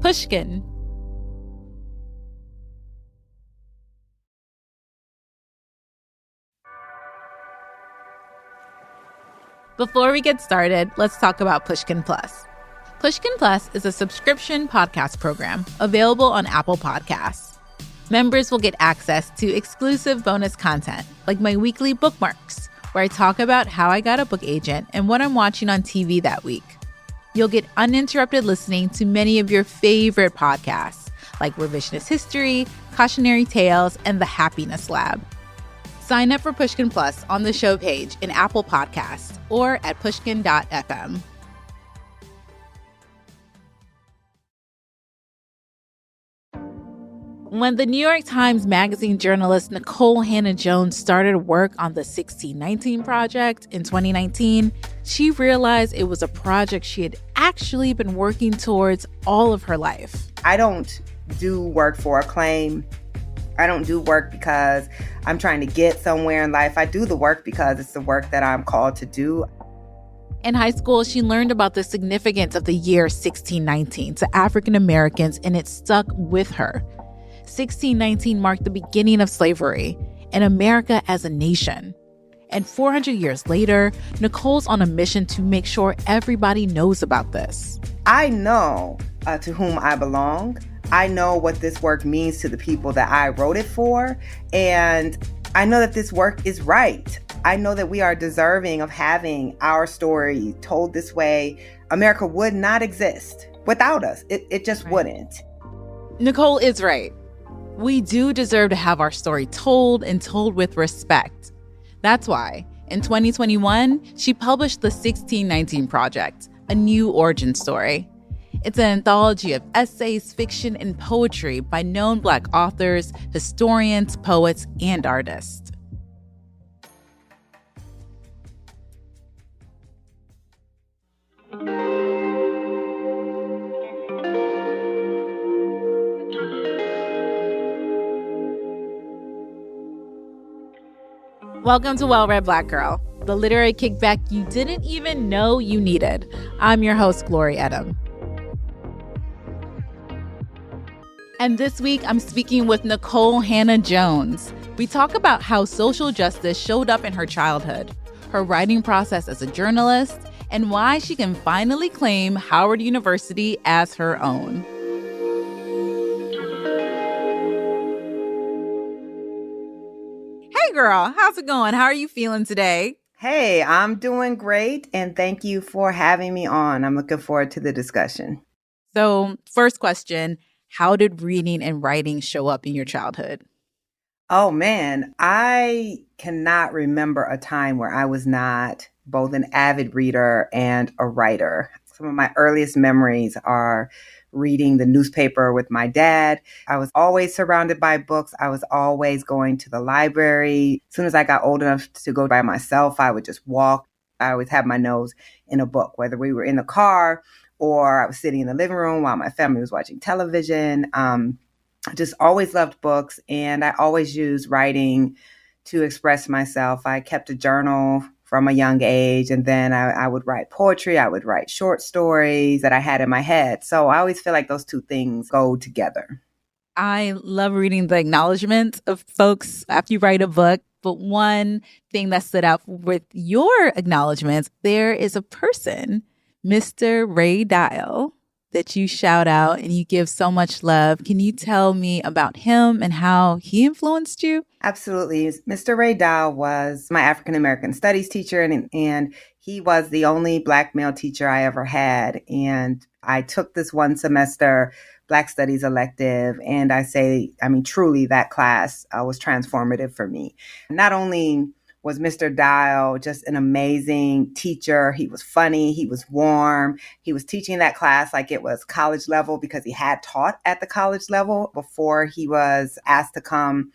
Pushkin. Before we get started, let's talk about Pushkin Plus. Pushkin Plus is a subscription podcast program available on Apple Podcasts. Members will get access to exclusive bonus content, like my weekly bookmarks, where I talk about how I got a book agent and what I'm watching on TV that week. You'll get uninterrupted listening to many of your favorite podcasts, like Revisionist History, Cautionary Tales, and The Happiness Lab. Sign up for Pushkin Plus on the show page in Apple Podcasts or at pushkin.fm. When the New York Times Magazine journalist Nikole Hannah-Jones started work on the 1619 Project in 2019, she realized it was a project she had actually been working towards all of her life. I don't do work for acclaim. I don't do work because I'm trying to get somewhere in life. I do the work because it's the work that I'm called to do. In high school, she learned about the significance of the year 1619 to African Americans, and it stuck with her. 1619 marked the beginning of slavery and America as a nation. And 400 years later, Nikole's on a mission to make sure everybody knows about this. I know to whom I belong. I know what this work means to the people that I wrote it for. And I know that this work is right. I know that we are deserving of having our story told this way. America would not exist without us. It just wouldn't. Nikole is right. We do deserve to have our story told and told with respect. That's why, in 2021, she published the 1619 Project, a new origin story. It's an anthology of essays, fiction, and poetry by known Black authors, historians, poets, and artists. Welcome to Well-Read Black Girl, the literary kickback you didn't even know you needed. I'm your host, Glory Edim. And this week, I'm speaking with Nikole Hannah-Jones. We talk about how social justice showed up in her childhood, her writing process as a journalist, and why she can finally claim Howard University as her own. Hey girl, how's it going? How are you feeling today? Hey, I'm doing great, and thank you for having me on. I'm looking forward to the discussion. So, first question, how did reading and writing show up in your childhood? Oh man, I cannot remember a time where I was not both an avid reader and a writer. Some of my earliest memories are reading the newspaper with my dad. I was always surrounded by books. I was always going to the library. As soon as I got old enough to go by myself, I would just walk. I always had my nose in a book, whether we were in the car or I was sitting in the living room while my family was watching television. I just always loved books, and I always used writing to express myself. I kept a journal from a young age, and then I would write poetry. I would write short stories that I had in my head. So I always feel like those two things go together. I love reading the acknowledgments of folks after you write a book. But one thing that stood out with your acknowledgments, there is a person, Mr. Ray Dial, that you shout out and you give so much love. Can you tell me about him and how he influenced you? Absolutely. Mr. Ray Dial was my African American studies teacher, and he was the only Black male teacher I ever had. And I took this one semester Black Studies elective, and truly that class was transformative for me. Not only was Mr. Dial just an amazing teacher. He was funny. He was warm. He was teaching that class like it was college level because he had taught at the college level before he was asked to come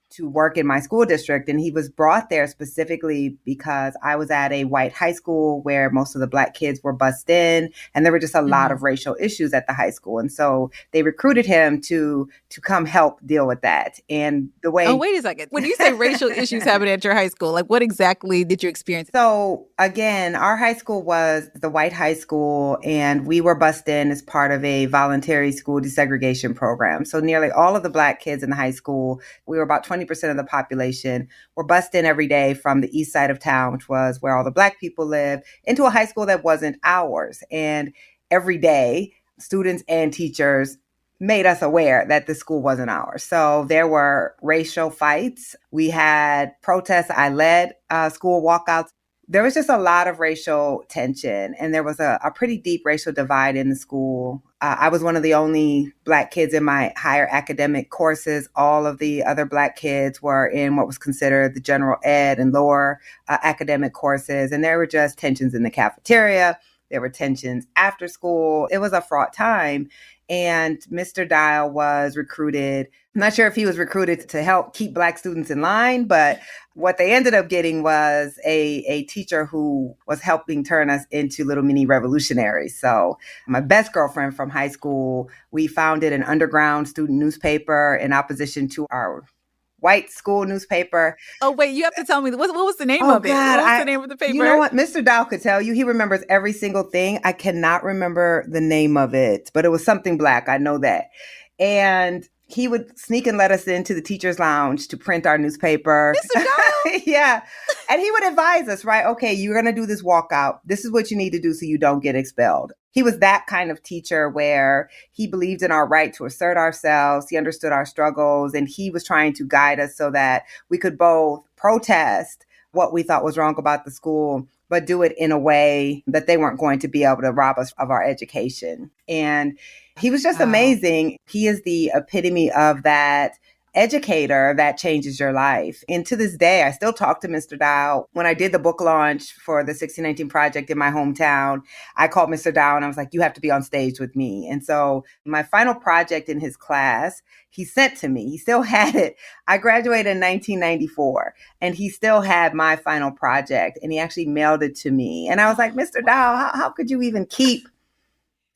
to work in my school district. And he was brought there specifically because I was at a white high school where most of the Black kids were bussed in, and there were just a lot of racial issues at the high school. And so they recruited him to come help deal with that. And the way— Oh, wait a second. When you say racial issues happening at your high school, like what exactly did you experience? So again, our high school was the white high school, and we were bussed in as part of a voluntary school desegregation program. So nearly all of the Black kids in the high school, we were about 20% of the population, were bussed in every day from the east side of town, which was where all the Black people lived, into a high school that wasn't ours. And every day, students and teachers made us aware that the school wasn't ours. So there were racial fights. We had protests. I led school walkouts. There was just a lot of racial tension, and there was a pretty deep racial divide in the school. I was one of the only Black kids in my higher academic courses. All of the other Black kids were in what was considered the general ed and lower academic courses. And there were just tensions in the cafeteria. There were tensions after school. It was a fraught time. And Mr. Dial was recruited. I'm not sure if he was recruited to help keep Black students in line, but what they ended up getting was a teacher who was helping turn us into little mini revolutionaries. So my best girlfriend from high school, we founded an underground student newspaper in opposition to our white school newspaper. Oh, wait, you have to tell me, what was the name of it? God, what was the name of the paper? You know what? Mr. Dow could tell you. He remembers every single thing. I cannot remember the name of it, but it was something Black. I know that. And he would sneak and let us into the teacher's lounge to print our newspaper. Mr. Dow? Yeah. And he would advise us, right? Okay, you're going to do this walkout. This is what you need to do so you don't get expelled. He was that kind of teacher where he believed in our right to assert ourselves. He understood our struggles, and he was trying to guide us so that we could both protest what we thought was wrong about the school, but do it in a way that they weren't going to be able to rob us of our education. And he was just amazing. He is the epitome of that educator that changes your life. And to this day, I still talk to Mr. Dow. When I did the book launch for the 1619 Project in my hometown, I called Mr. Dow and I was like, you have to be on stage with me. And so my final project in his class, he sent to me. He still had it. I graduated in 1994, and he still had my final project, and he actually mailed it to me. And I was like, Mr. Dow, how could you even keep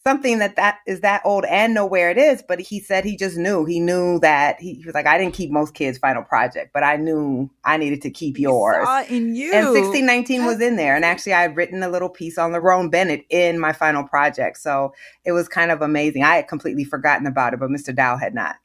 something that is that old and know where it is? But he said he just knew. He knew that he was like, I didn't keep most kids' final project, but I knew I needed to keep yours. Saw in you. And 1619 was in there. And actually, I had written a little piece on Lerone Bennett in my final project. So it was kind of amazing. I had completely forgotten about it, but Mr. Dow had not.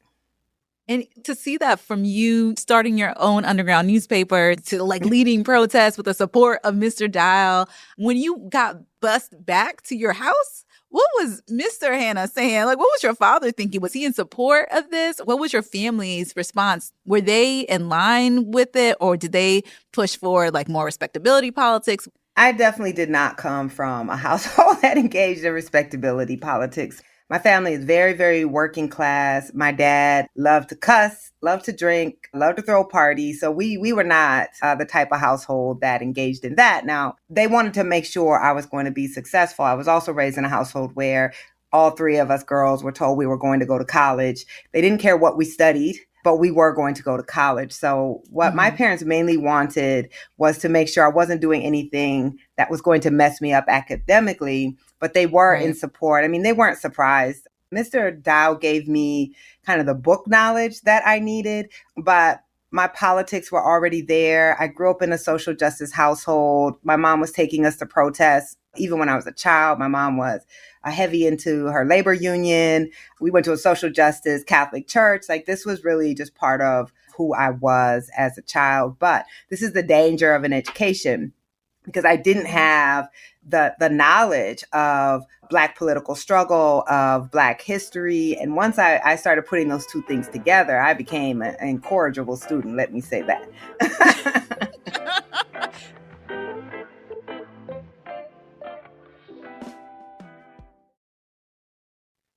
And to see that from you starting your own underground newspaper to like leading protests with the support of Mr. Dial, when you got bussed back to your house, what was Mr. Hannah saying? Like, what was your father thinking? Was he in support of this? What was your family's response? Were they in line with it, or did they push for like more respectability politics? I definitely did not come from a household that engaged in respectability politics. My family is very, very working class. My dad loved to cuss, loved to drink, loved to throw parties. So we were not the type of household that engaged in that. Now, they wanted to make sure I was going to be successful. I was also raised in a household where all three of us girls were told we were going to go to college. They didn't care what we studied, but we were going to go to college. So what my parents mainly wanted was to make sure I wasn't doing anything that was going to mess me up academically, but they were in support. I mean, they weren't surprised. Mr. Dow gave me kind of the book knowledge that I needed, but my politics were already there. I grew up in a social justice household. My mom was taking us to protests. Even when I was a child, my mom was heavy into her labor union. We went to a social justice Catholic church. Like, this was really just part of who I was as a child. But this is the danger of an education, because I didn't have the knowledge of Black political struggle, of Black history. And once I started putting those two things together, I became an incorrigible student, let me say that.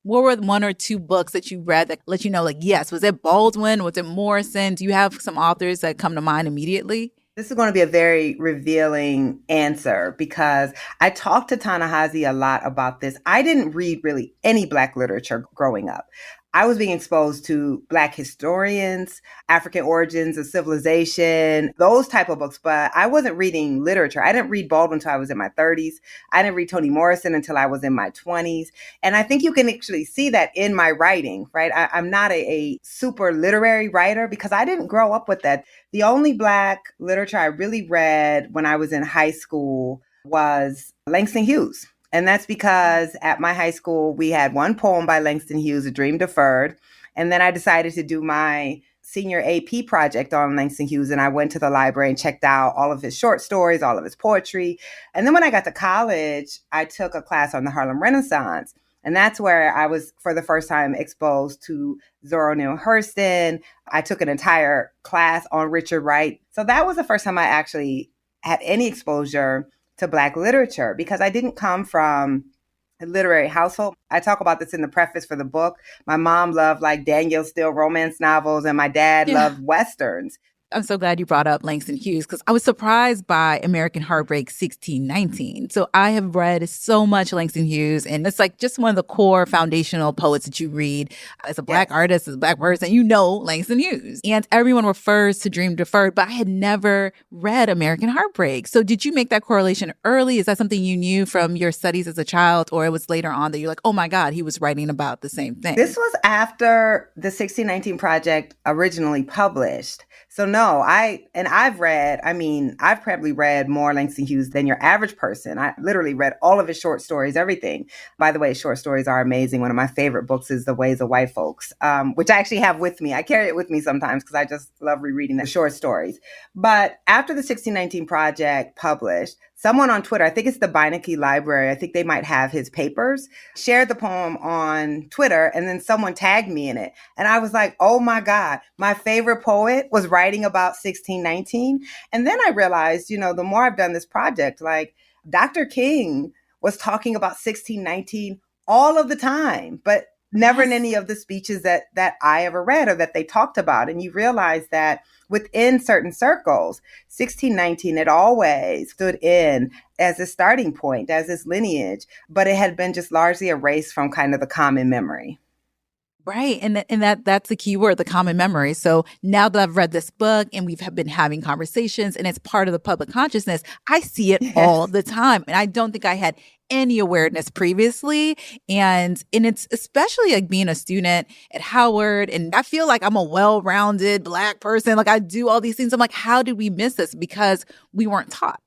What were one or two books that you read that let you know, like, yes, was it Baldwin? Was it Morrison? Do you have some authors that come to mind immediately? This is going to be a very revealing answer, because I talked to Ta-Nehisi a lot about this. I didn't read really any Black literature growing up. I was being exposed to Black historians, African origins of civilization, those type of books, but I wasn't reading literature. I didn't read Baldwin until I was in my 30s. I didn't read Toni Morrison until I was in my 20s. And I think you can actually see that in my writing, right? I'm not a super literary writer because I didn't grow up with that. The only Black literature I really read when I was in high school was Langston Hughes. And that's because at my high school, we had one poem by Langston Hughes, A Dream Deferred. And then I decided to do my senior AP project on Langston Hughes. And I went to the library and checked out all of his short stories, all of his poetry. And then when I got to college, I took a class on the Harlem Renaissance. And that's where I was, for the first time, exposed to Zora Neale Hurston. I took an entire class on Richard Wright. So that was the first time I actually had any exposure to Black literature, because I didn't come from a literary household. I talk about this in the preface for the book. My mom loved like Danielle Steele romance novels, and my dad loved Westerns. I'm so glad you brought up Langston Hughes, because I was surprised by American Heartbreak 1619. So I have read so much Langston Hughes, and it's like just one of the core foundational poets that you read as a Black artist, as a Black person, you know Langston Hughes. And everyone refers to Dream Deferred, but I had never read American Heartbreak. So did you make that correlation early? Is that something you knew from your studies as a child, or it was later on that you're like, oh my God, he was writing about the same thing? This was after the 1619 Project originally published. So no, I've probably read more Langston Hughes than your average person. I literally read all of his short stories, everything. By the way, short stories are amazing. One of my favorite books is The Ways of White Folks, which I actually have with me. I carry it with me sometimes because I just love rereading the short stories. But after the 1619 Project published, someone on Twitter, I think it's the Beinecke Library, I think they might have his papers, shared the poem on Twitter, and then someone tagged me in it. And I was like, oh my God, my favorite poet was writing about 1619. And then I realized, the more I've done this project, like Dr. King was talking about 1619 all of the time, but never in any of the speeches that I ever read or that they talked about. And you realize that within certain circles, 1619 had always stood in as a starting point, as this lineage, but it had been just largely erased from kind of the common memory. Right. And that's the key word, the common memory. So now that I've read this book and we've been having conversations and it's part of the public consciousness, I see it all the time. And I don't think I had any awareness previously. And it's especially like being a student at Howard. And I feel like I'm a well-rounded Black person. Like I do all these things. I'm like, how did we miss this? Because we weren't taught.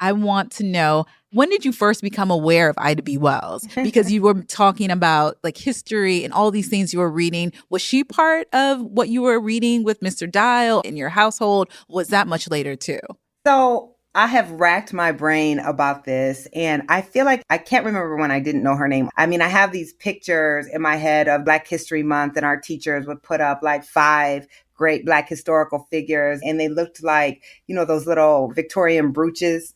I want to know, when did you first become aware of Ida B. Wells? Because you were talking about like history and all these things you were reading. Was she part of what you were reading with Mr. Dial in your household? Was that much later too? So I have racked my brain about this, and I feel like I can't remember when I didn't know her name. I mean, I have these pictures in my head of Black History Month, and our teachers would put up like 5 great Black historical figures, and they looked like, those little Victorian brooches.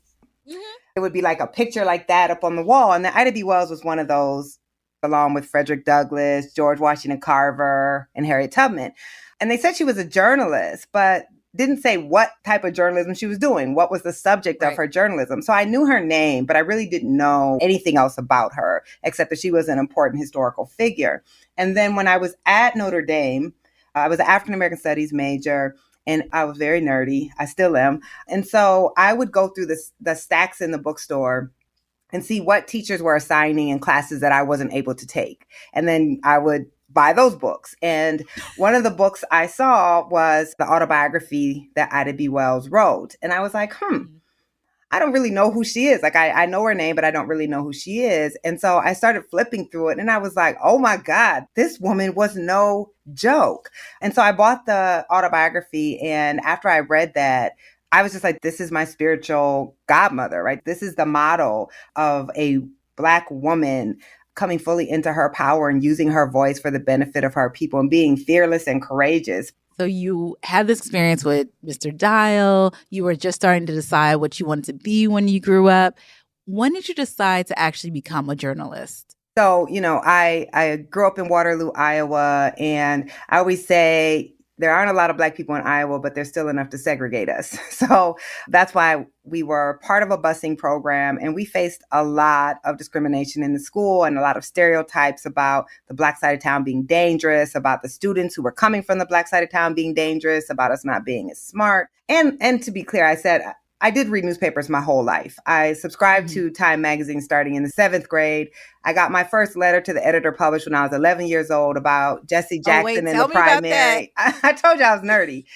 Mm-hmm. It would be like a picture like that up on the wall. And Ida B. Wells was one of those, along with Frederick Douglass, George Washington Carver, and Harriet Tubman. And they said she was a journalist, but didn't say what type of journalism she was doing. What was the subject of her journalism? So I knew her name, but I really didn't know anything else about her, except that she was an important historical figure. And then when I was at Notre Dame, I was an African American Studies major, and I was very nerdy. I still am. And so I would go through the stacks in the bookstore and see what teachers were assigning in classes that I wasn't able to take. And then I would buy those books. And one of the books I saw was the autobiography that Ida B. Wells wrote. And I was like, I don't really know who she is. Like, I know her name, but I don't really know who she is. And so I started flipping through it, and I was like, oh my God, this woman was no joke. And so I bought the autobiography. And after I read that, I was just like, this is my spiritual godmother, right? This is the model of a Black woman coming fully into her power and using her voice for the benefit of her people and being fearless and courageous. So you had this experience with Mr. Dial. You were just starting to decide what you wanted to be when you grew up. When did you decide to actually become a journalist? So, I grew up in Waterloo, Iowa, and I always say there aren't a lot of Black people in Iowa, but there's still enough to segregate us. So that's why we were part of a busing program, and we faced a lot of discrimination in the school and a lot of stereotypes about the Black side of town being dangerous, about the students who were coming from the Black side of town being dangerous, about us not being as smart. And to be clear, I did read newspapers my whole life. I subscribed to Time magazine starting in the 7th grade. I got my first letter to the editor published when I was 11 years old about Jesse Jackson in the primary. I told you I was nerdy.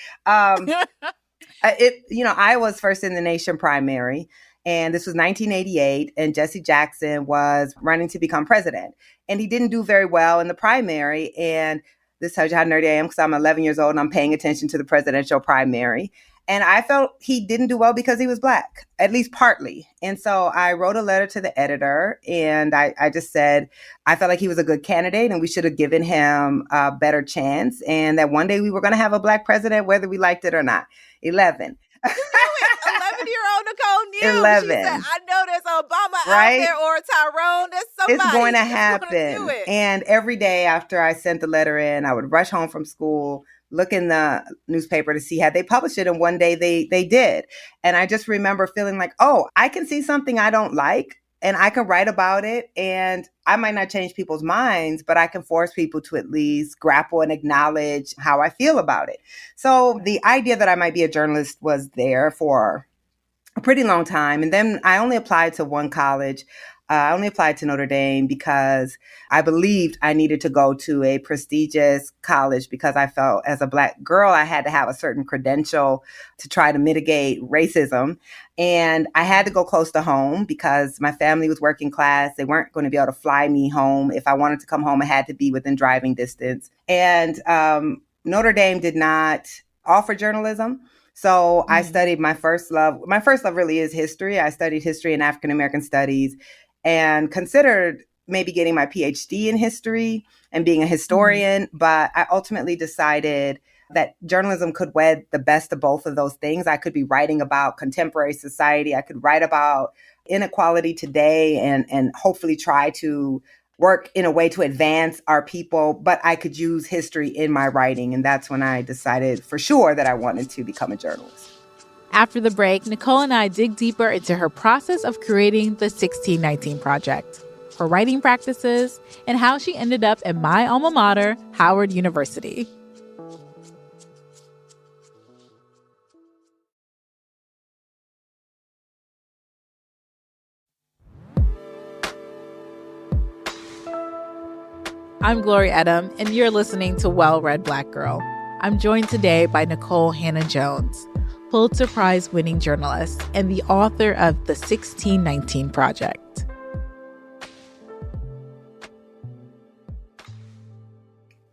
I was first in the nation primary, and this was 1988, and Jesse Jackson was running to become president. And he didn't do very well in the primary, and this tells you how nerdy I am because I'm 11 years old and I'm paying attention to the presidential primary. And I felt he didn't do well because he was Black, at least partly. And so I wrote a letter to the editor, and I just said, I felt like he was a good candidate and we should have given him a better chance. And that one day we were going to have a Black president, whether we liked it or not. 11. You knew it. 11-year-old Nikole knew. 11. She said, I know there's Obama out there or Tyrone. There's somebody. It's going to happen. And every day after I sent the letter in, I would rush home from school, look in the newspaper to see had they published it. And one day they did. And I just remember feeling like, oh, I can see something I don't like and I can write about it. And I might not change people's minds, but I can force people to at least grapple and acknowledge how I feel about it. So the idea that I might be a journalist was there for a pretty long time. And then I only applied to one college. I only applied to Notre Dame because I believed I needed to go to a prestigious college because I felt as a Black girl, I had to have a certain credential to try to mitigate racism. And I had to go close to home because my family was working class. They weren't going to be able to fly me home. If I wanted to come home, I had to be within driving distance. And Notre Dame did not offer journalism. So I studied my first love. My first love really is history. I studied history and African American studies and considered maybe getting my PhD in history and being a historian. But I ultimately decided that journalism could wed the best of both of those things. I could be writing about contemporary society. I could write about inequality today and hopefully try to work in a way to advance our people, but I could use history in my writing. And that's when I decided for sure that I wanted to become a journalist. After the break, Nikole and I dig deeper into her process of creating the 1619 Project, her writing practices, and how she ended up at my alma mater, Howard University. I'm Glory Edim, and you're listening to Well-Read Black Girl. I'm joined today by Nikole Hannah-Jones, Pulitzer Prize-winning journalist and the author of The 1619 Project.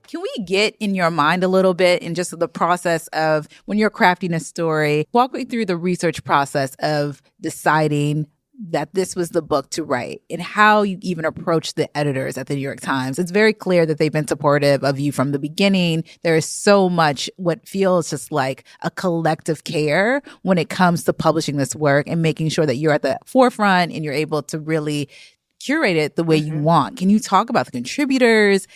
Can we get in your mind a little bit in just the process of when you're crafting a story? Walk me through the research process of deciding that this was the book to write and how you even approach the editors at the New York Times. It's very clear that they've been supportive of you from the beginning. There is so much what feels just like a collective care when it comes to publishing this work and making sure that you're at the forefront and you're able to really curate it the way you want. Can you talk about the contributors,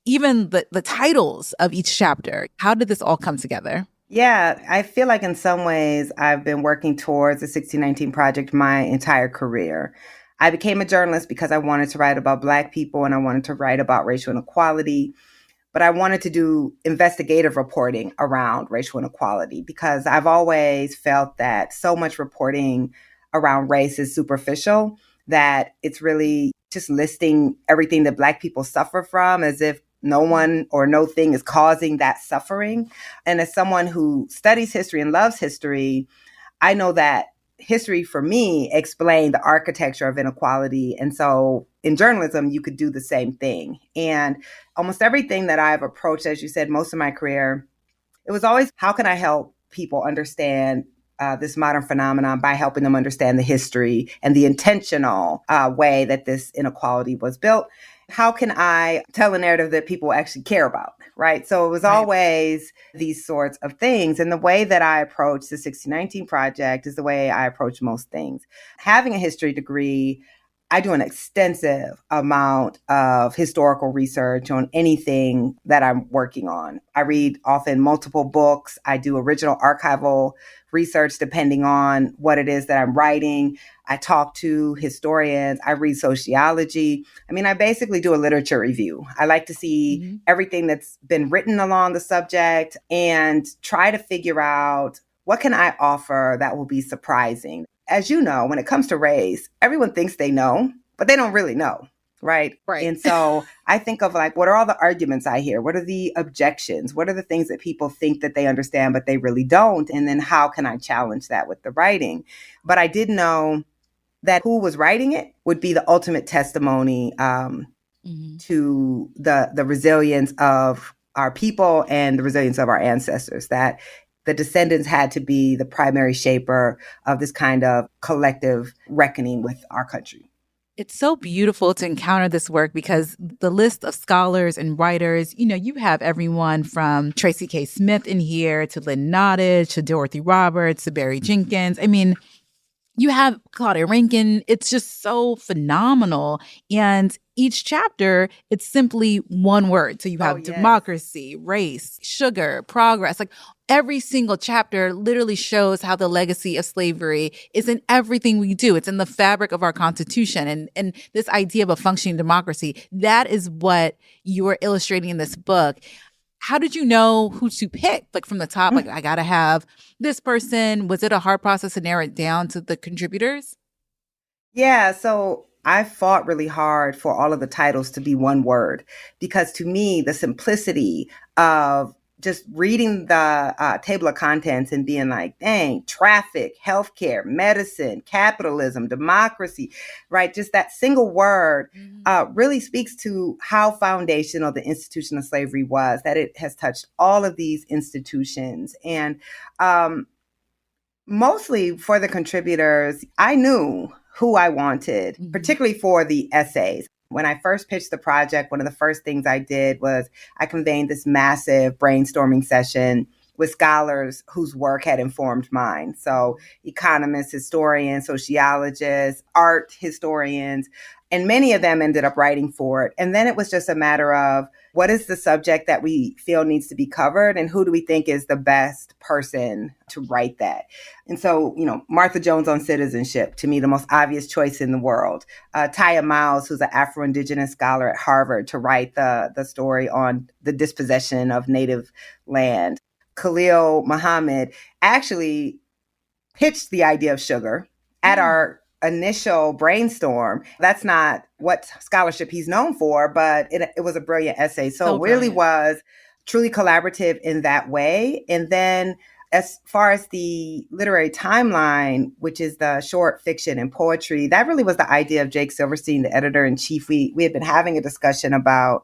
even the titles of each chapter? How did this all come together? Yeah, I feel like in some ways I've been working towards the 1619 Project my entire career. I became a journalist because I wanted to write about Black people and I wanted to write about racial inequality, but I wanted to do investigative reporting around racial inequality because I've always felt that so much reporting around race is superficial, that it's really just listing everything that Black people suffer from as if no one or no thing is causing that suffering. And as someone who studies history and loves history, I know that history for me explained the architecture of inequality. And so in journalism, you could do the same thing. And almost everything that I've approached, as you said, most of my career, it was always, how can I help people understand this modern phenomenon by helping them understand the history and the intentional way that this inequality was built? How can I tell a narrative that people actually care about, right? So it was always these sorts of things. And the way that I approach the 1619 Project is the way I approach most things. Having a history degree, I do an extensive amount of historical research on anything that I'm working on. I read often multiple books. I do original archival research depending on what it is that I'm writing. I talk to historians. I read sociology. I mean, I basically do a literature review. I like to see everything that's been written along the subject and try to figure out what can I offer that will be surprising. As you know, when it comes to race, everyone thinks they know, but they don't really know. Right. And so I think of like, what are all the arguments I hear? What are the objections? What are the things that people think that they understand, but they really don't? And then how can I challenge that with the writing? But I did know that who was writing it would be the ultimate testimony to the resilience of our people and the resilience of our ancestors, that the descendants had to be the primary shaper of this kind of collective reckoning with our country. It's so beautiful to encounter this work because the list of scholars and writers, you know, you have everyone from Tracy K. Smith in here to Lynn Nottage to Dorothy Roberts to Barry Jenkins. I mean, you have Claudia Rankin. It's just so phenomenal. And each chapter, it's simply one word. So you have democracy, race, sugar, progress. Like every single chapter literally shows how the legacy of slavery is in everything we do. It's in the fabric of our Constitution. And this idea of a functioning democracy, that is what you are illustrating in this book. How did you know who to pick? Like from the top, like I got to have this person. Was it a hard process to narrow it down to the contributors? Yeah, so I fought really hard for all of the titles to be one word, because to me, the simplicity of just reading the table of contents and being like, dang, traffic, healthcare, medicine, capitalism, democracy, right? Just that single word really speaks to how foundational the institution of slavery was, that it has touched all of these institutions. And mostly for the contributors, I knew who I wanted, particularly for the essays. When I first pitched the project, one of the first things I did was I convened this massive brainstorming session with scholars whose work had informed mine. So economists, historians, sociologists, art historians, and many of them ended up writing for it. And then it was just a matter of what is the subject that we feel needs to be covered and who do we think is the best person to write that? And so, you know, Martha Jones on citizenship, to me, the most obvious choice in the world. Taya Miles, who's an Afro-Indigenous scholar at Harvard, to write the story on the dispossession of native land. Khalil Muhammad actually pitched the idea of sugar at our initial brainstorm. That's not what scholarship he's known for, but it was a brilliant essay. So it really was truly collaborative in that way. And then as far as the literary timeline, which is the short fiction and poetry, that really was the idea of Jake Silverstein, the editor-in-chief. We had been having a discussion about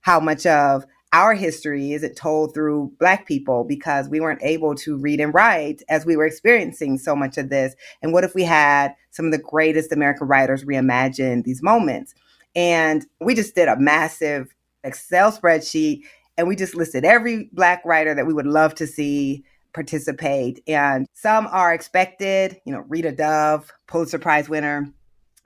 how much of our history is it told through Black people, because we weren't able to read and write as we were experiencing so much of this. And what if we had some of the greatest American writers reimagine these moments? And we just did a massive Excel spreadsheet, and we just listed every Black writer that we would love to see participate. And some are expected, you know, Rita Dove, Pulitzer Prize winner,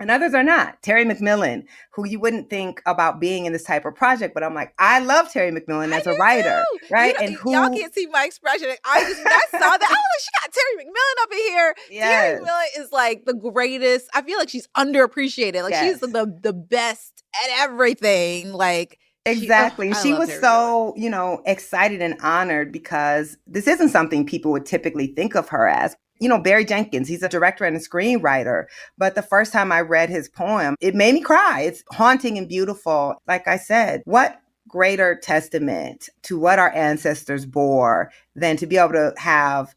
and others are not. Terry McMillan, who you wouldn't think about being in this type of project, but I'm like, I love Terry McMillan as a writer, right? You know, y'all can't see my expression. When I saw that, I was like, she got Terry McMillan up in here. Yes. Terry McMillan is like the greatest. I feel like she's underappreciated. Like she's the best at everything. Like exactly. She was so, you know, excited and honored because this isn't something people would typically think of her as. You know, Barry Jenkins, he's a director and a screenwriter. But the first time I read his poem, it made me cry. It's haunting and beautiful. Like I said, what greater testament to what our ancestors bore than to be able to have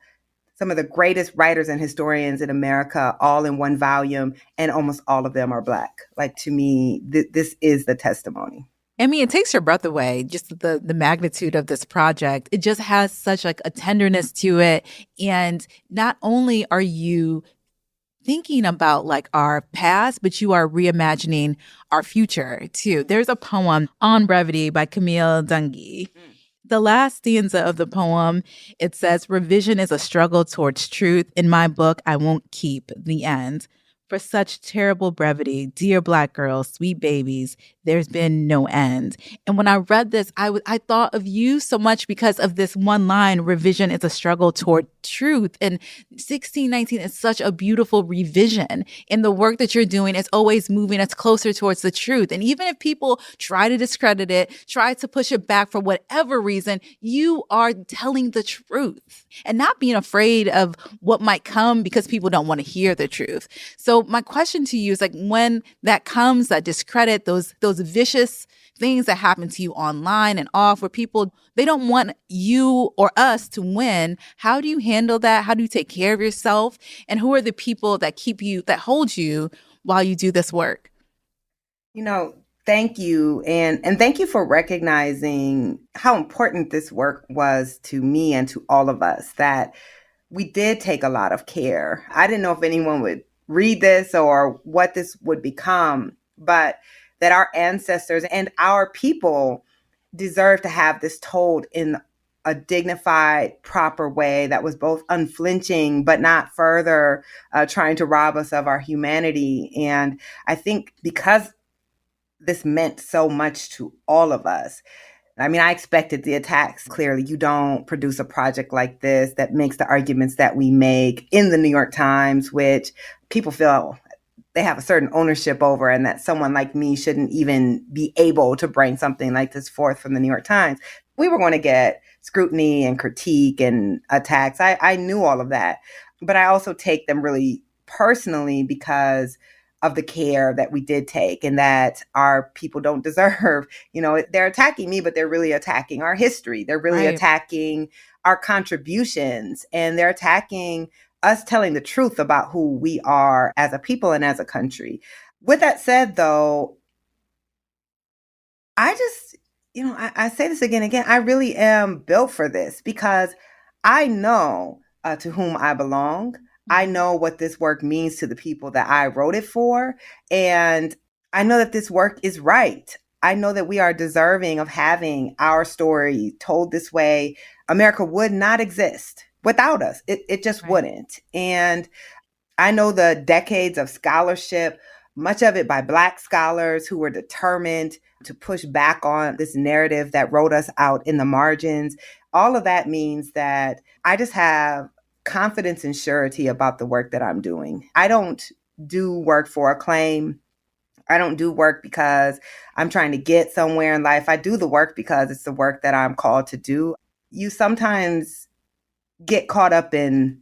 some of the greatest writers and historians in America all in one volume, and almost all of them are Black. Like, to me, this is the testimony. I mean, it takes your breath away, just the magnitude of this project. It just has such like a tenderness to it. And not only are you thinking about like our past, but you are reimagining our future too. There's a poem, On Brevity by Camille Dungy. The last stanza of the poem, it says, "Revision is a struggle towards truth. In my book, I won't keep the end. For such terrible brevity, dear Black girls, sweet babies, there's been no end. And when I read this, I thought of you so much because of this one line, revision is a struggle toward truth. And 1619 is such a beautiful revision. And the work that you're doing is always moving us closer towards the truth. And even if people try to discredit it, try to push it back for whatever reason, you are telling the truth and not being afraid of what might come because people don't want to hear the truth. So my question to you is, like, when that comes, that discredit, those vicious things that happen to you online and off, where people, they don't want you or us to win, how do you handle that? How do you take care of yourself? And who are the people that keep you, that hold you while you do this work? Thank you. And thank you for recognizing how important this work was to me and to all of us, that we did take a lot of care. I didn't know if anyone would read this or what this would become, but that our ancestors and our people deserve to have this told in a dignified, proper way that was both unflinching, but not further trying to rob us of our humanity. And I think because this meant so much to all of us, I mean, I expected the attacks. Clearly, you don't produce a project like this that makes the arguments that we make in the New York Times, which people feel they have a certain ownership over, and that someone like me shouldn't even be able to bring something like this forth from the New York Times. We were going to get scrutiny and critique and attacks. I knew all of that, but I also take them really personally because of the care that we did take, and that our people don't deserve. They're attacking me, but they're really attacking our history. They're really attacking our contributions, and they're attacking us telling the truth about who we are as a people and as a country. With that said, though, I just, I say this again, I really am built for this because I know to whom I belong. I know what this work means to the people that I wrote it for. And I know that this work is right. I know that we are deserving of having our story told this way. America would not exist without us. It just wouldn't. And I know the decades of scholarship, much of it by Black scholars who were determined to push back on this narrative that wrote us out in the margins. All of that means that I just have confidence and surety about the work that I'm doing. I don't do work for acclaim. I don't do work because I'm trying to get somewhere in life. I do the work because it's the work that I'm called to do. You sometimes get caught up in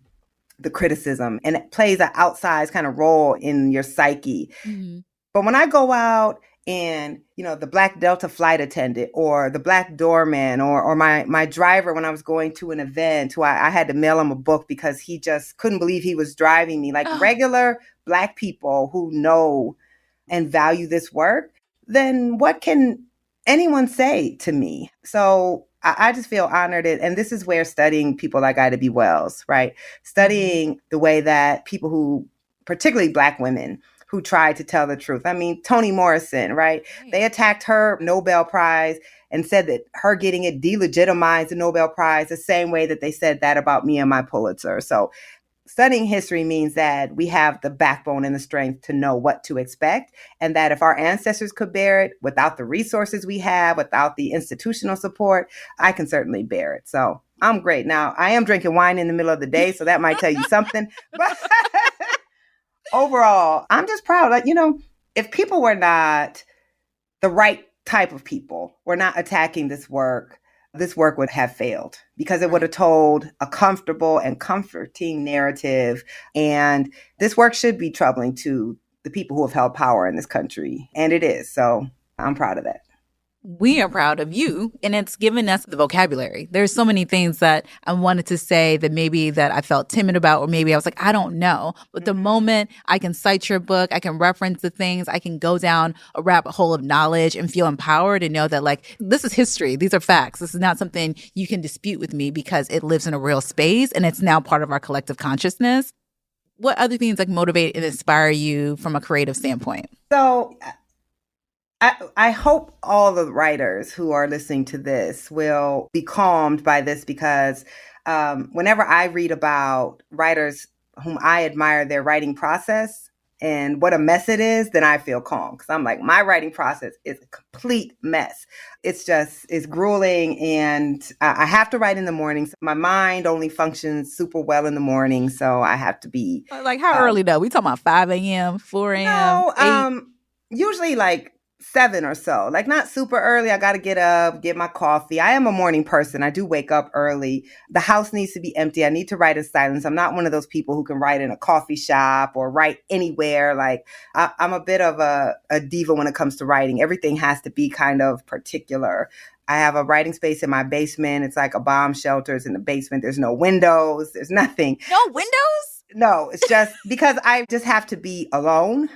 the criticism, and it plays an outsized kind of role in your psyche. Mm-hmm. But when I go out and, the Black Delta flight attendant or the Black doorman or my driver when I was going to an event, who I had to mail him a book because he just couldn't believe he was driving me, like regular Black people who know and value this work, then what can anyone say to me? So I just feel honored. And this is where studying people like Ida B. Wells, right? Studying the way that people who, particularly Black women, who tried to tell the truth. I mean, Toni Morrison, right? They attacked her Nobel Prize and said that her getting it delegitimized the Nobel Prize the same way that they said that about me and my Pulitzer. So studying history means that we have the backbone and the strength to know what to expect, and that if our ancestors could bear it without the resources we have, without the institutional support, I can certainly bear it. So I'm great. Now, I am drinking wine in the middle of the day, so that might tell you something. But overall, I'm just proud. Like, if people were not the right type of people, were not attacking this work would have failed because it would have told a comfortable and comforting narrative. And this work should be troubling to the people who have held power in this country. And it is. So I'm proud of that. We are proud of you, and it's given us the vocabulary. There's so many things that I wanted to say that maybe that I felt timid about, or maybe I was like, I don't know. But the moment I can cite your book, I can reference the things, I can go down a rabbit hole of knowledge and feel empowered and know that, like, this is history. These are facts. This is not something you can dispute with me because it lives in a real space and it's now part of our collective consciousness. What other things like motivate and inspire you from a creative standpoint? So I hope all the writers who are listening to this will be calmed by this, because whenever I read about writers whom I admire their writing process and what a mess it is, then I feel calm. Because I'm like, my writing process is a complete mess. It's grueling, and I have to write in the mornings. My mind only functions super well in the morning, so I have to be... Like, how early, though? We talking about 5 a.m., 4 a.m., No, 8? Usually like 7 or so. Like, not super early. I got to get up, get my coffee. I am a morning person. I do wake up early. The house needs to be empty. I need to write in silence. I'm not one of those people who can write in a coffee shop or write anywhere. Like, I'm a bit of a diva when it comes to writing. Everything has to be kind of particular. I have a writing space in my basement. It's like a bomb shelter. It's in the basement. There's no windows. There's nothing. No windows? No, it's just because I just have to be alone.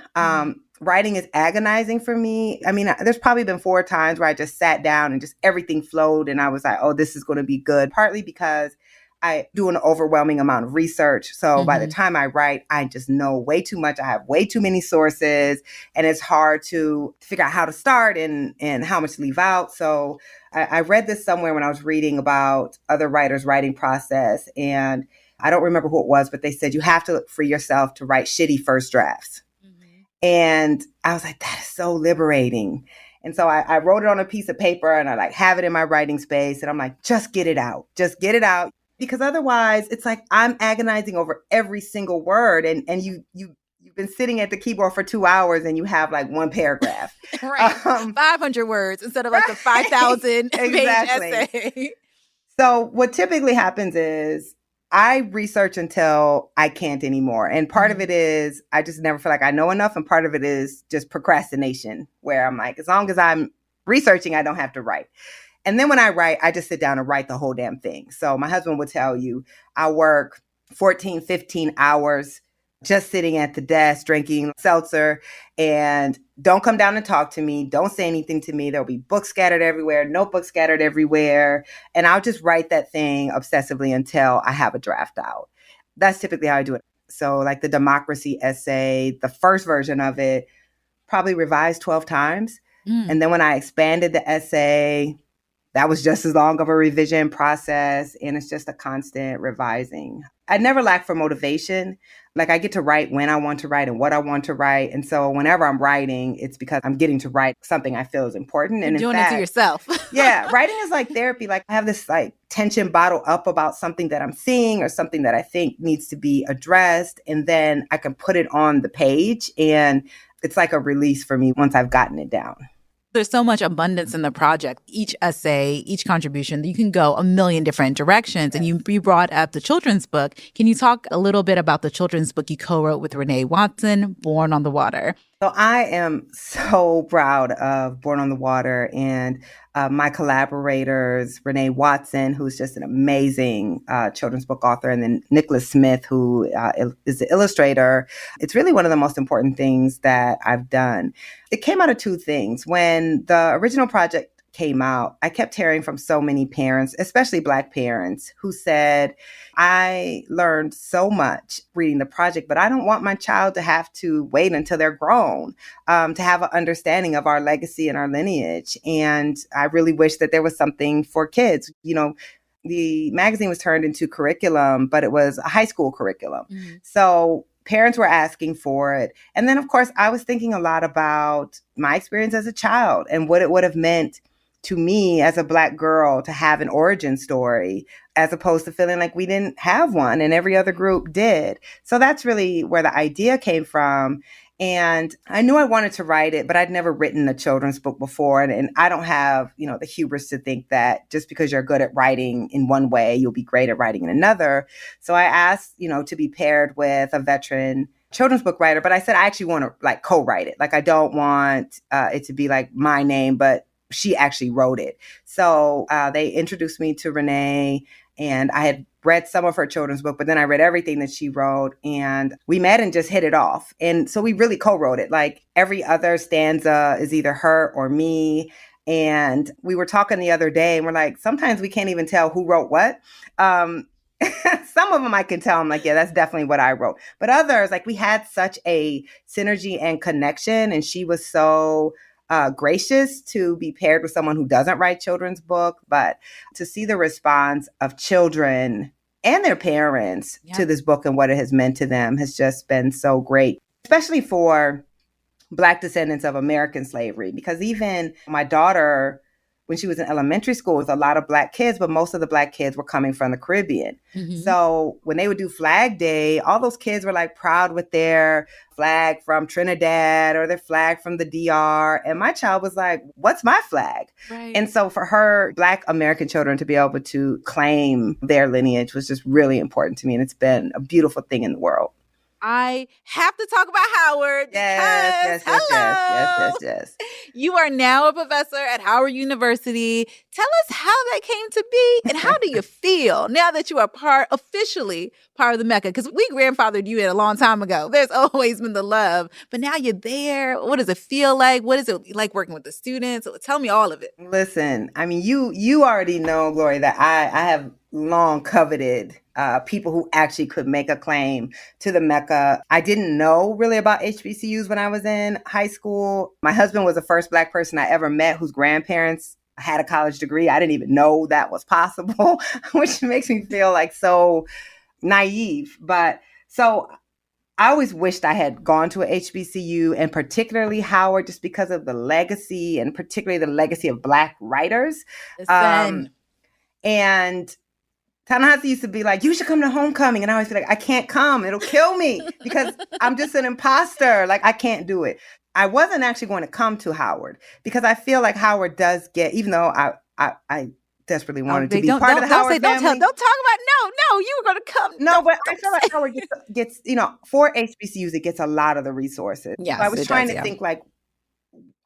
Writing is agonizing for me. I mean, there's probably been 4 times where I just sat down and just everything flowed. And I was like, oh, this is going to be good. Partly because I do an overwhelming amount of research. So by the time I write, I just know way too much. I have way too many sources, and it's hard to figure out how to start and how much to leave out. So I read this somewhere when I was reading about other writers' writing process. And I don't remember who it was, but they said you have to free yourself to write shitty first drafts. And I was like, that is so liberating. And so I wrote it on a piece of paper, and I like have it in my writing space. And I'm like, just get it out. Just get it out. Because otherwise it's like I'm agonizing over every single word. And you've been sitting at the keyboard for 2 hours and you have like one paragraph. Right. 500 words instead of like the 5,000 page essay. So what typically happens is I research until I can't anymore. And part of it is I just never feel like I know enough. And part of it is just procrastination, where I'm like, as long as I'm researching, I don't have to write. And then when I write, I just sit down and write the whole damn thing. So my husband would tell you, I work 14, 15 hours just sitting at the desk, drinking seltzer, and don't come down and talk to me. Don't say anything to me. There'll be books scattered everywhere, notebooks scattered everywhere. And I'll just write that thing obsessively until I have a draft out. That's typically how I do it. So like the democracy essay, the first version of it, probably revised 12 times. And then when I expanded the essay, that was just as long of a revision process. And it's just a constant revising. I never lack for motivation. Like, I get to write when I want to write and what I want to write. And so whenever I'm writing, it's because I'm getting to write something I feel is important. And you're doing it to yourself. Yeah. Writing is like therapy. Like, I have this like tension bottled up about something that I'm seeing or something that I think needs to be addressed. And then I can put it on the page, and it's like a release for me once I've gotten it down. There's so much abundance in the project. Each essay, each contribution, you can go a million different directions. And you brought up the children's book. Can you talk a little bit about the children's book you co-wrote with Renee Watson, Born on the Water? So I am so proud of Born on the Water and my collaborators, Renee Watson, who's just an amazing children's book author, and then Nicholas Smith, who is the illustrator. It's really one of the most important things that I've done. It came out of 2 things. When the original project came out, I kept hearing from so many parents, especially Black parents, who said, I learned so much reading the project, but I don't want my child to have to wait until they're grown to have an understanding of our legacy and our lineage. And I really wish that there was something for kids. You know, the magazine was turned into curriculum, but it was a high school curriculum. So parents were asking for it. And then, of course, I was thinking a lot about my experience as a child and what it would have meant to me as a Black girl to have an origin story, as opposed to feeling like we didn't have one and every other group did. So that's really where the idea came from. And I knew I wanted to write it, but I'd never written a children's book before. And I don't have, the hubris to think that just because you're good at writing in one way, you'll be great at writing in another. So I asked, to be paired with a veteran children's book writer, but I said, I actually want to like co-write it. Like, I don't want it to be like my name, but she actually wrote it. So they introduced me to Renee, and I had read some of her children's book, but then I read everything that she wrote, and we met and just hit it off. And so we really co-wrote it. Like, every other stanza is either her or me. And we were talking the other day, and we're like, sometimes we can't even tell who wrote what. Some of them I can tell. I'm like, yeah, that's definitely what I wrote. But others, like, we had such a synergy and connection, and she was so gracious to be paired with someone who doesn't write children's book, but to see the response of children and their parents to this book and what it has meant to them has just been so great. especially for Black descendants of American slavery, because even my daughter, when she was in elementary school, was a lot of Black kids, but most of the Black kids were coming from the Caribbean. Mm-hmm. So when they would do Flag Day, all those kids were like proud with their flag from Trinidad or their flag from the DR. And my child was like, what's my flag? Right. And so for her, Black American children to be able to claim their lineage was just really important to me. And it's been a beautiful thing in the world. I have to talk about Howard. Yes. You are now a professor at Howard University. Tell us how that came to be, and how do you feel now that you are officially part of the Mecca? Because we grandfathered you in a long time ago. There's always been the love, but now you're there. What does it feel like? What is it like working with the students? Tell me all of it. Listen, I mean, you already know, Glory, that I have long coveted people who actually could make a claim to the Mecca. I didn't know really about HBCUs when I was in high school. My husband was the first Black person I ever met whose grandparents had a college degree. I didn't even know that was possible, which makes me feel like so naive. But so I always wished I had gone to a HBCU, and particularly Howard, just because of the legacy, and particularly the legacy of Black writers. And Ta-Nehisi used to be like, you should come to homecoming. And I always be like, I can't come. It'll kill me because I'm just an imposter. Like, I can't do it. I wasn't actually going to come to Howard because I feel like Howard does get, even though I desperately wanted to be part of the Howard family. Don't talk about, no, you were going to come. No, but I feel like Howard gets, for HBCUs, it gets a lot of the resources. Yes, so I was trying to think like,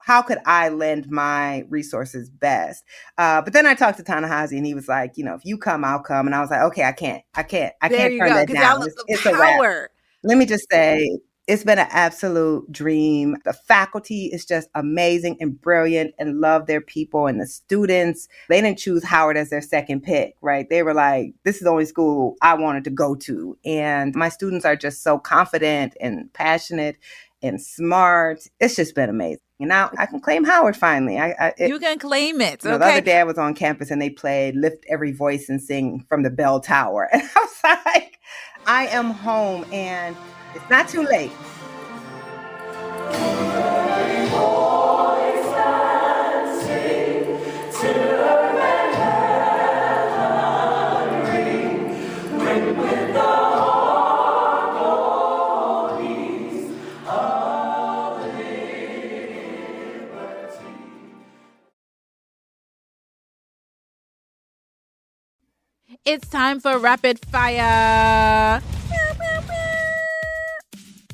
how could I lend my resources best? But then I talked to Ta-Nehisi and he was like, if you come, I'll come. And I was like, okay, I can't turn that down. It's a wrap. Let me just say, it's been an absolute dream. The faculty is just amazing and brilliant and love their people. And the students, they didn't choose Howard as their second pick, right? They were like, this is the only school I wanted to go to. And my students are just so confident and passionate and smart. It's just been amazing. Now I can claim Howard finally. You can claim it. The other day I was on campus and they played Lift Every Voice and Sing from the Bell Tower. And I was like, I am home and it's not too late. It's time for rapid fire.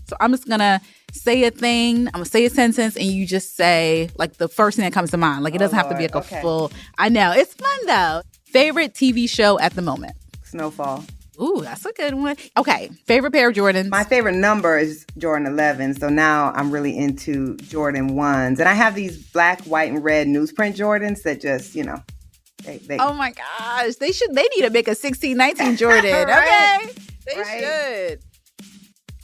So I'm just going to say a thing. I'm going to say a sentence and you just say like the first thing that comes to mind. Like it doesn't have to be like a full. I know. It's fun though. Favorite TV show at the moment? Snowfall. Ooh, that's a good one. Okay. Favorite pair of Jordans? My favorite number is Jordan 11. So now I'm really into Jordan 1s. And I have these black, white, and red newsprint Jordans that just, They, oh my gosh. They need to make a 16-19 Jordan. Right. Okay. They should.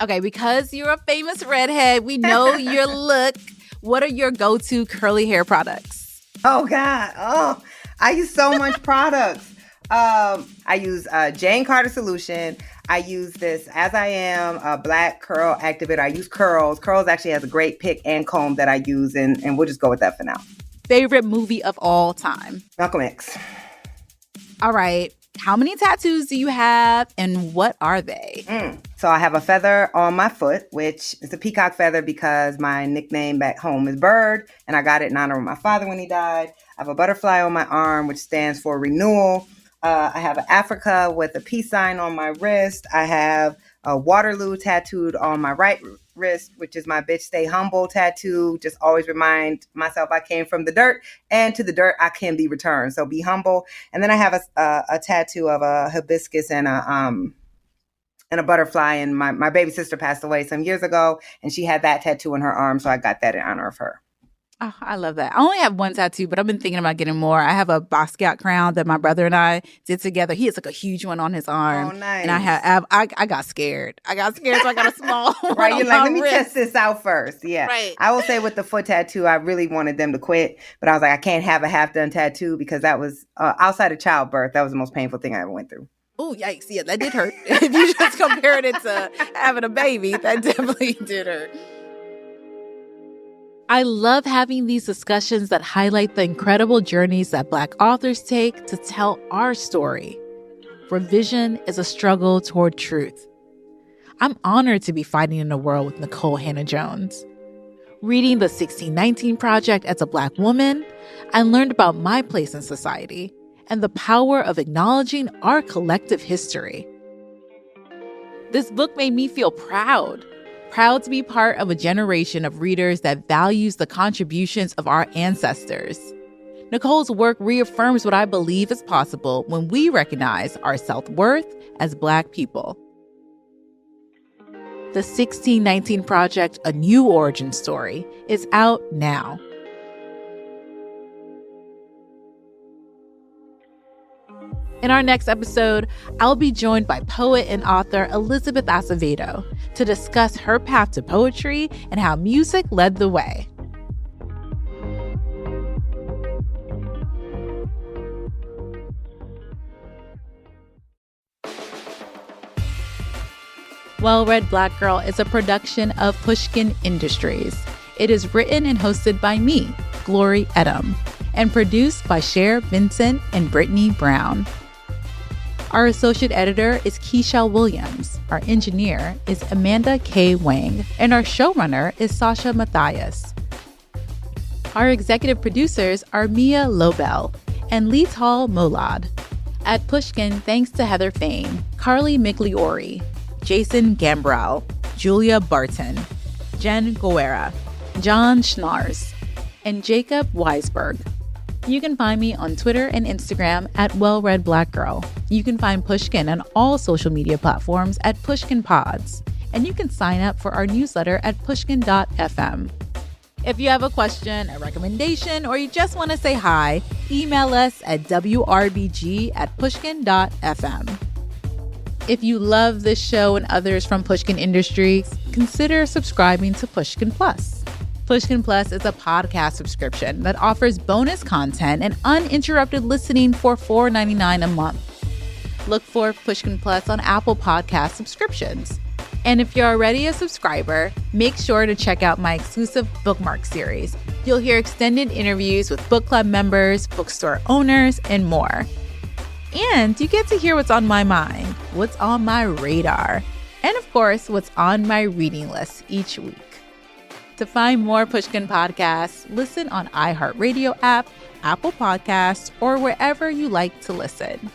Okay, because you're a famous redhead, we know your look. What are your go-to curly hair products? Oh God. Oh, I use so much products. I use Jane Carter Solution. I use this As I Am Black Curl Activator. I use Curls. Curls actually has a great pick and comb that I use, and we'll just go with that for now. Favorite movie of all time? Malcolm X. All right. How many tattoos do you have and what are they? So I have a feather on my foot, which is a peacock feather because my nickname back home is Bird, and I got it in honor of my father when he died. I have a butterfly on my arm, which stands for renewal. I have an Africa with a peace sign on my wrist. I have a Waterloo tattooed on my right wrist, which is my bitch stay humble tattoo. Just always remind myself I came from the dirt, and to the dirt I can be returned. So be humble. And then I have a tattoo of a hibiscus and a butterfly. And my baby sister passed away some years ago, and she had that tattoo on her arm. So I got that in honor of her. Oh, I love that. I only have one tattoo, but I've been thinking about getting more. I have a Basquiat crown that my brother and I did together. He has like a huge one on his arm. Oh, nice. And I got scared. So I got a small one. Right, you're like, let me wrist. test this out first. Yeah. Right. I will say with the foot tattoo, I really wanted them to quit, but I was like, I can't have a half-done tattoo because that was outside of childbirth. That was the most painful thing I ever went through. Oh, yikes. Yeah, that did hurt. If you just compared it to having a baby, that definitely did hurt. I love having these discussions that highlight the incredible journeys that Black authors take to tell our story. Revision is a struggle toward truth. I'm honored to be fighting in a world with Nikole Hannah-Jones. Reading the 1619 Project as a Black woman, I learned about my place in society and the power of acknowledging our collective history. This book made me feel proud to be part of a generation of readers that values the contributions of our ancestors. Nikole's work reaffirms what I believe is possible when we recognize our self-worth as Black people. The 1619 Project, A New Origin Story, is out now. In our next episode, I'll be joined by poet and author Elizabeth Acevedo to discuss her path to poetry and how music led the way. Well-Read Black Girl is a production of Pushkin Industries. It is written and hosted by me, Glory Edim, and produced by Cher Vincent and Brittany Brown. Our associate editor is Keishel Williams. Our engineer is Amanda K. Wang. And our showrunner is Sasha Matthias. Our executive producers are Mia Lobel and Lital Molad. At Pushkin, thanks to Heather Fain, Carly Migliori, Jason Gambrell, Julia Barton, Jen Guerra, John Schnars, and Jacob Weisberg. You can find me on Twitter and Instagram at Well-Read Black Girl. You can find Pushkin on all social media platforms at Pushkin Pods. And you can sign up for our newsletter at pushkin.fm. If you have a question, a recommendation, or you just want to say hi, email us at wrbg@pushkin.fm. If you love this show and others from Pushkin Industries, consider subscribing to Pushkin Plus. Pushkin Plus is a podcast subscription that offers bonus content and uninterrupted listening for $4.99 a month. Look for Pushkin Plus on Apple Podcast subscriptions. And if you're already a subscriber, make sure to check out my exclusive bookmark series. You'll hear extended interviews with book club members, bookstore owners, and more. And you get to hear what's on my mind, what's on my radar, and of course, what's on my reading list each week. To find more Pushkin podcasts, listen on iHeartRadio app, Apple Podcasts, or wherever you like to listen.